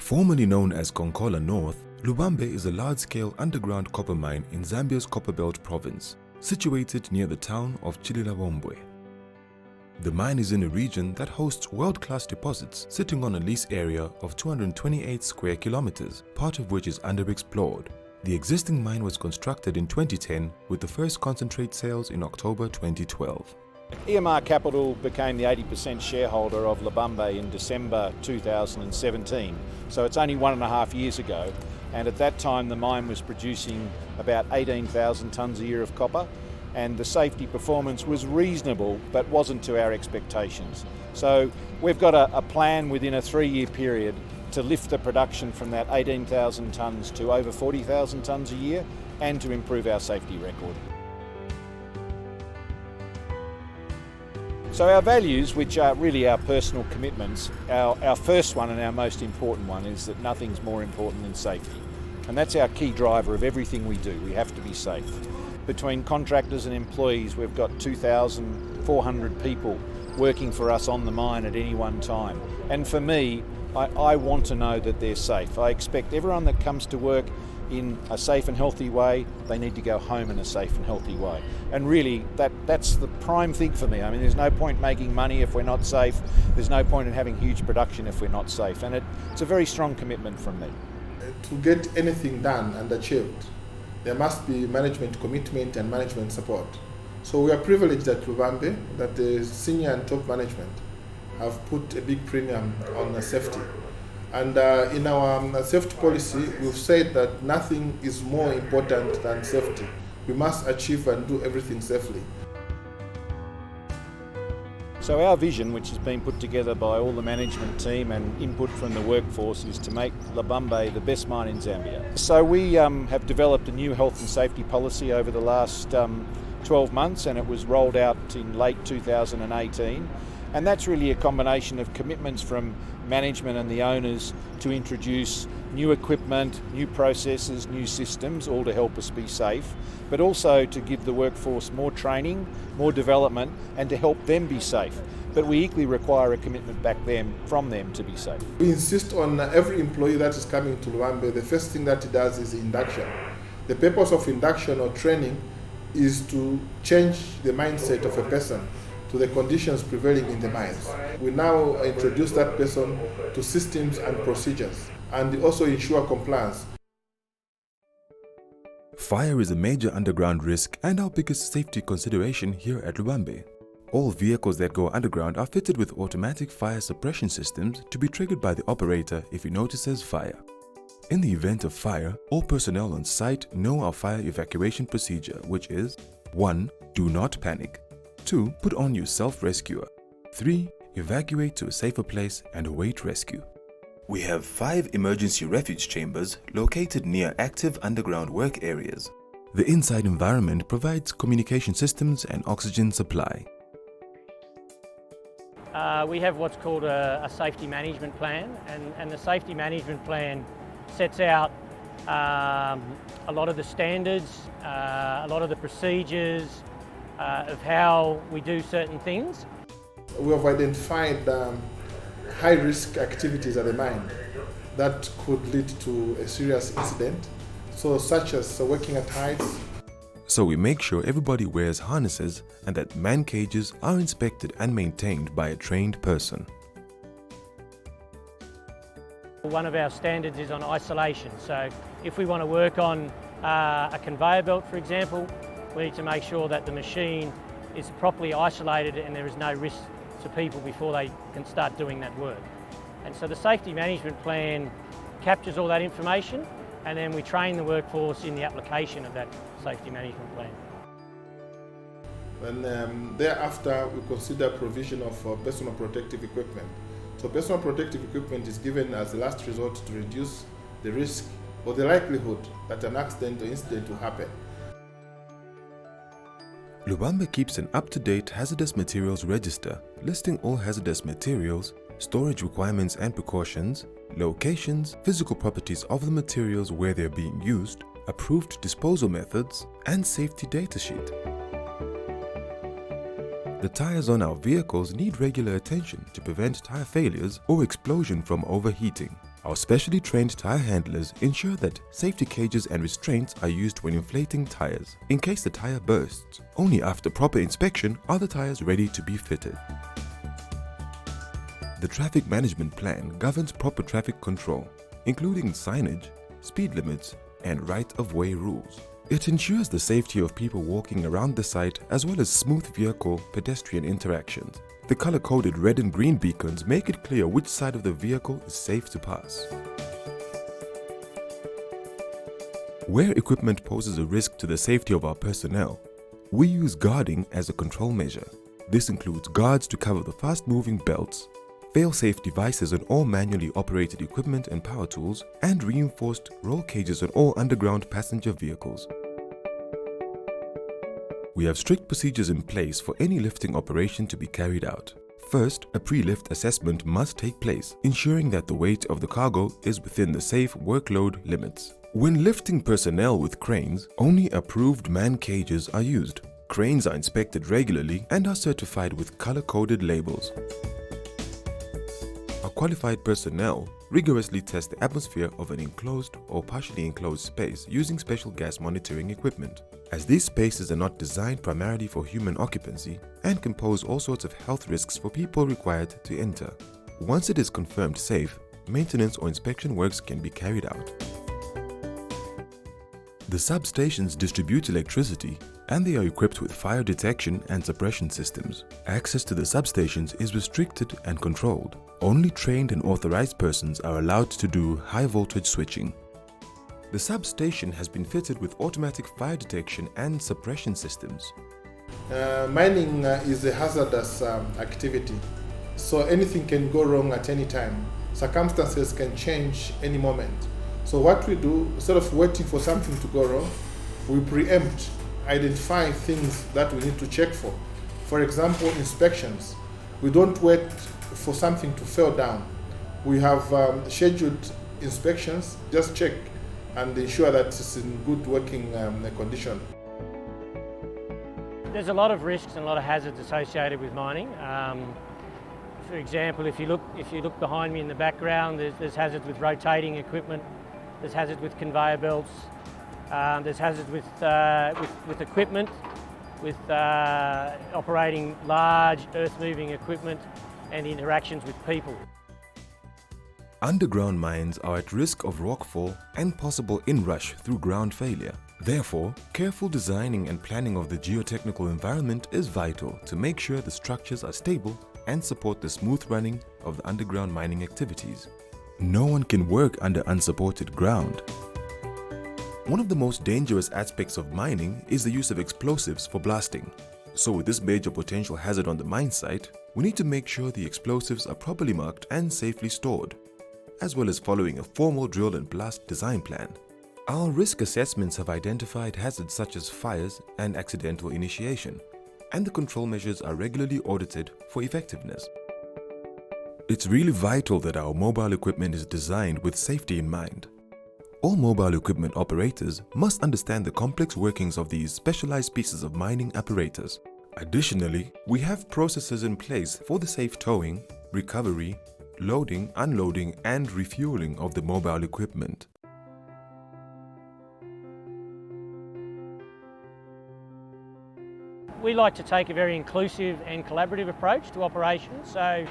Formerly known as Konkola North, Lubambe is a large-scale underground copper mine in Zambia's Copperbelt province, situated near the town of Chililabombwe. The mine is in a region that hosts world-class deposits sitting on a lease area of 228 square kilometers, part of which is underexplored. The existing mine was constructed in 2010 with the first concentrate sales in October 2012. EMR Capital became the 80% shareholder of Lubambe in December 2017, so it's only 1.5 years ago, and at that time the mine was producing about 18,000 tonnes a year of copper, and the safety performance was reasonable but wasn't to our expectations. So we've got a plan within a 3-year period to lift the production from that 18,000 tonnes to over 40,000 tonnes a year and to improve our safety record. So our values, which are really our personal commitments, our first one and our most important one is that nothing's more important than safety. And that's our key driver of everything we do. We have to be safe. Between contractors and employees, we've got 2,400 people working for us on the mine at any one time. And for me, I want to know that they're safe. I expect everyone that comes to work in a safe and healthy way, they need to go home in a safe and healthy way. And really, that's the prime thing for me. I mean, there's no point making money if we're not safe. There's no point in having huge production if we're not safe. And it's a very strong commitment from me. To get anything done and achieved, there must be management commitment and management support. So we are privileged at Lubambe that the senior and top management have put a big premium on safety. And in our safety policy, we've said that nothing is more important than safety. We must achieve and do everything safely. So our vision, which has been put together by all the management team and input from the workforce, is to make Lubambe the best mine in Zambia. So we have developed a new health and safety policy over the last 12 months, and it was rolled out in late 2018. And that's really a combination of commitments from management and the owners to introduce new equipment, new processes, new systems, all to help us be safe, but also to give the workforce more training, more development, and to help them be safe. But we equally require a commitment back from them to be safe. We insist on every employee that is coming to Lubambe, the first thing that it does is induction. The purpose of induction or training is to change the mindset of a person to the conditions prevailing in the mines. We now introduce that person to systems and procedures and also ensure compliance. Fire is a major underground risk and our biggest safety consideration here at Lubambe. All vehicles that go underground are fitted with automatic fire suppression systems to be triggered by the operator if he notices fire. In the event of fire, all personnel on site know our fire evacuation procedure, which is 1. Do not panic. 2. Put on your self-rescuer. 3. Evacuate to a safer place and await rescue. We have 5 emergency refuge chambers located near active underground work areas. The inside environment provides communication systems and oxygen supply. We have what's called a safety management plan, and the safety management plan sets out a lot of the standards, a lot of the procedures, of how we do certain things. We have identified high-risk activities at the mine that could lead to a serious incident, such as working at heights. So we make sure everybody wears harnesses and that man cages are inspected and maintained by a trained person. One of our standards is on isolation, so if we want to work on a conveyor belt, for example, we need to make sure that the machine is properly isolated and there is no risk to people before they can start doing that work. And so the safety management plan captures all that information, and then we train the workforce in the application of that safety management plan. And thereafter, we consider provision of personal protective equipment. So personal protective equipment is given as a last resort to reduce the risk or the likelihood that an accident or incident will happen. Lubambe keeps an up-to-date hazardous materials register listing all hazardous materials, storage requirements and precautions, locations, physical properties of the materials where they're being used, approved disposal methods, and safety data sheet. The tires on our vehicles need regular attention to prevent tire failures or explosion from overheating. Our specially trained tire handlers ensure that safety cages and restraints are used when inflating tires in case the tire bursts. Only after proper inspection are the tires ready to be fitted. The traffic management plan governs proper traffic control, including signage, speed limits, and right-of-way rules. It ensures the safety of people walking around the site as well as smooth vehicle-pedestrian interactions. The color-coded red and green beacons make it clear which side of the vehicle is safe to pass. Where equipment poses a risk to the safety of our personnel, we use guarding as a control measure. This includes guards to cover the fast-moving belts, fail-safe devices on all manually operated equipment and power tools, and reinforced roll cages on all underground passenger vehicles. We have strict procedures in place for any lifting operation to be carried out. First, a pre-lift assessment must take place, ensuring that the weight of the cargo is within the safe workload limits. When lifting personnel with cranes, only approved man cages are used. Cranes are inspected regularly and are certified with color-coded labels. Our qualified personnel rigorously test the atmosphere of an enclosed or partially enclosed space using special gas monitoring equipment, as these spaces are not designed primarily for human occupancy and can pose all sorts of health risks for people required to enter. Once it is confirmed safe, maintenance or inspection works can be carried out. The substations distribute electricity and they are equipped with fire detection and suppression systems. Access to the substations is restricted and controlled. Only trained and authorized persons are allowed to do high voltage switching. The substation has been fitted with automatic fire detection and suppression systems. Mining is a hazardous activity, so anything can go wrong at any time. Circumstances can change any moment. So what we do, instead of waiting for something to go wrong, we preempt, identify things that we need to check for. For example, inspections. We don't wait for something to fall down. We have scheduled inspections, just check and ensure that it's in good working condition. There's a lot of risks and a lot of hazards associated with mining. For example, if you look behind me in the background, there's hazards with rotating equipment, there's hazards with conveyor belts, there's hazards with equipment, with operating large earth-moving equipment and interactions with people. Underground mines are at risk of rockfall and possible inrush through ground failure. Therefore, careful designing and planning of the geotechnical environment is vital to make sure the structures are stable and support the smooth running of the underground mining activities. No one can work under unsupported ground. One of the most dangerous aspects of mining is the use of explosives for blasting. So with this major potential hazard on the mine site, we need to make sure the explosives are properly marked and safely stored, as well as following a formal drill and blast design plan. Our risk assessments have identified hazards such as fires and accidental initiation, and the control measures are regularly audited for effectiveness. It's really vital that our mobile equipment is designed with safety in mind. All mobile equipment operators must understand the complex workings of these specialized pieces of mining apparatus. Additionally, we have processes in place for the safe towing, recovery, loading, unloading, and refueling of the mobile equipment. We like to take a very inclusive and collaborative approach to operations, so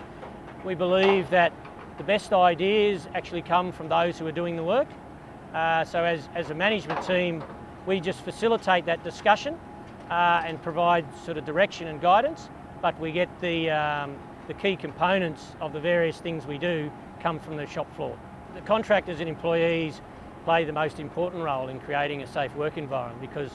we believe that the best ideas actually come from those who are doing the work. So as a management team, we just facilitate that discussion and provide sort of direction and guidance, but we get the key components of the various things we do come from the shop floor. The contractors and employees play the most important role in creating a safe work environment because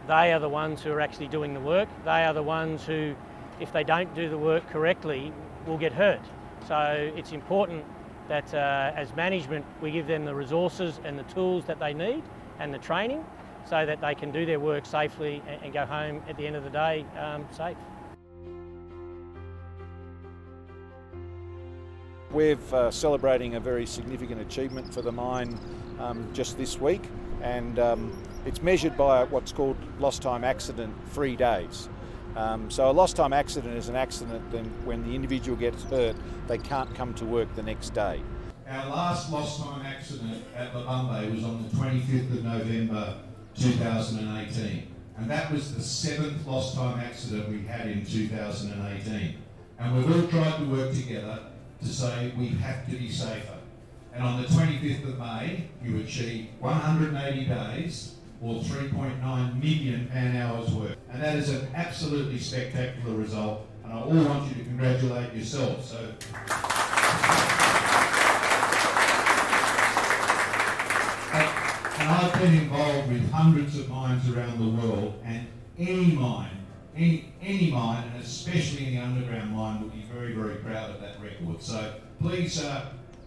they are the ones who are actually doing the work. They are the ones who, if they don't do the work correctly, will get hurt. So it's important that as management we give them the resources and the tools that they need and the training so that they can do their work safely and go home at the end of the day safe. We're celebrating a very significant achievement for the mine just this week, and it's measured by what's called lost time accident free days. So a lost time accident is an accident when the individual gets hurt, they can't come to work the next day. Our last lost time accident at Lubambe was on the 25th of November 2018, and that was the 7th lost time accident we had in 2018. And we've all tried to work together to say we have to be safer. And on the 25th of May, you achieved 180 days or 3.9 million man-hours work. And that is an absolutely spectacular result, and I all want you to congratulate yourselves. So. And I've been involved with hundreds of mines around the world, and any mine, and especially in the underground mine, would be very, very proud of that record. So please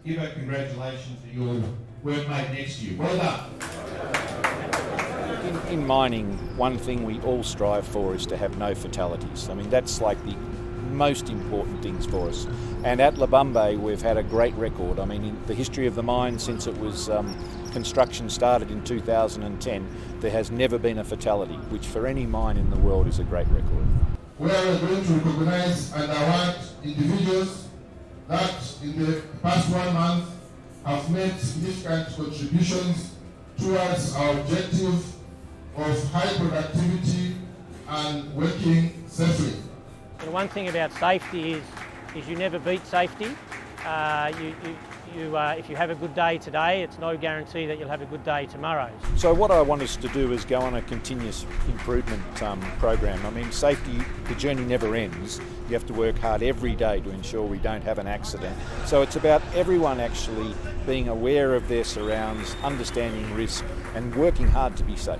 give a congratulations to your workmate next to you. Well done. In mining, one thing we all strive for is to have no fatalities. I mean, that's like the most important things for us. And at Lubambe, we've had a great record. I mean, in the history of the mine, since it was construction started in 2010, there has never been a fatality, which for any mine in the world is a great record. We are going to recognize and award individuals that in the past 1 month have made significant contributions towards our objective of high productivity and working safely. The one thing about safety is you never beat safety. If you have a good day today, it's no guarantee that you'll have a good day tomorrow. So what I want us to do is go on a continuous improvement program. I mean, safety, the journey never ends. You have to work hard every day to ensure we don't have an accident. So it's about everyone actually being aware of their surrounds, understanding risk, and working hard to be safe.